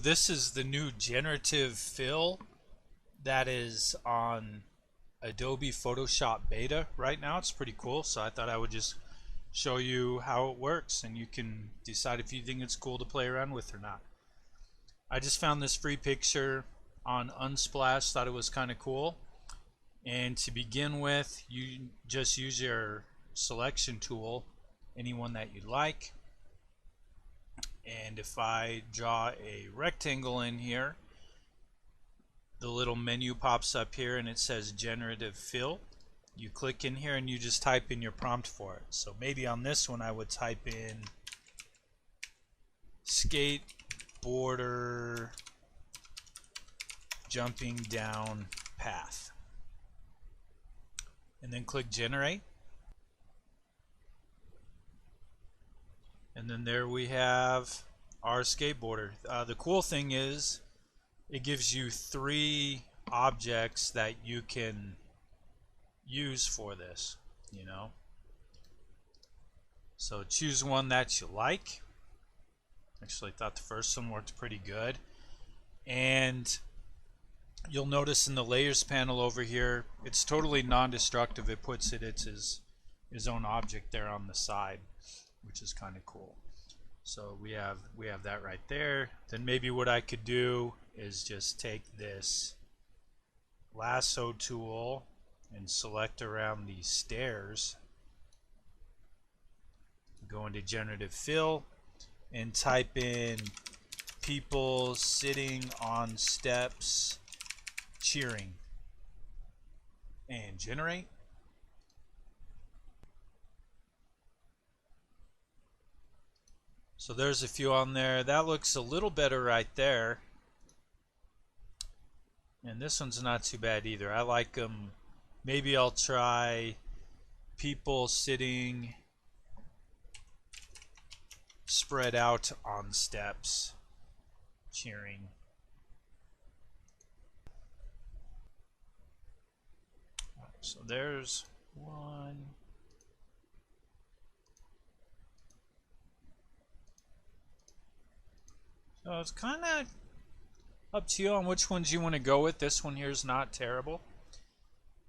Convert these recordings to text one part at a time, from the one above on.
This is the new Generative Fill that is on Adobe Photoshop beta right now. It's pretty cool, so I thought I would just show you how it works and you can decide if you think it's cool to play around with or not. I just found this free picture on Unsplash, thought it was kind of cool. And to begin with, you just use your selection tool, anyone that you like. And if I draw a rectangle in here, the little menu pops up here and it says Generative Fill. You click in here and you just type in your prompt for it. So maybe on this one I would type in skateboarder jumping down path. And then click generate. And then there we have our skateboarder. The cool thing is it gives you 3 objects that you can use for this, you know. So choose one that you like. Actually, I thought the first one worked pretty good. And you'll notice in the layers panel over here, it's totally non-destructive. It puts it, it's his own object there on the side, which is kind of cool. So we have that right there. Then maybe what I could do is just take this lasso tool and select around these stairs, go into Generative Fill and type in people sitting on steps cheering and generate. So there's a few on there. That looks a little better right there. And this one's not too bad either. I like them. Maybe I'll try people sitting spread out on steps cheering. So there's one. So it's kind of up to you on which ones you want to go with. This one here is not terrible.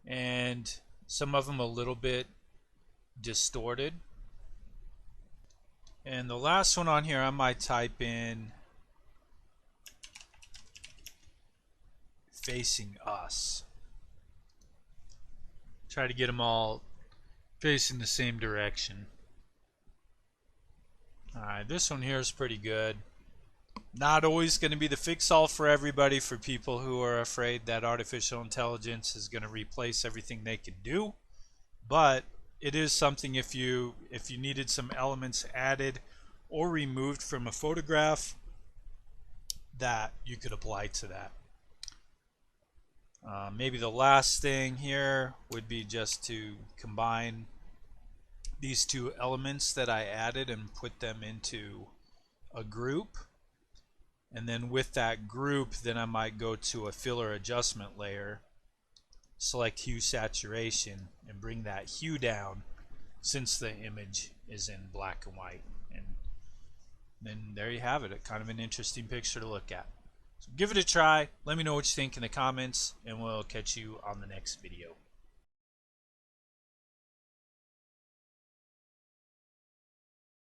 And some of them a little bit distorted. And the last one on here I might type in facing us. Try to get them all facing the same direction. Alright, this one here is pretty good. Not always going to be the fix-all for everybody, for people who are afraid that artificial intelligence is going to replace everything they can do. But it is something if you needed some elements added or removed from a photograph that you could apply to that. Maybe the last thing here would be just to combine these 2 elements that I added and put them into a group. And then with that group, then I might go to a filler adjustment layer, select hue saturation, and bring that hue down since the image is in black and white. And then there you have it, kind of an interesting picture to look at. So give it a try. Let me know what you think in the comments, and we'll catch you on the next video.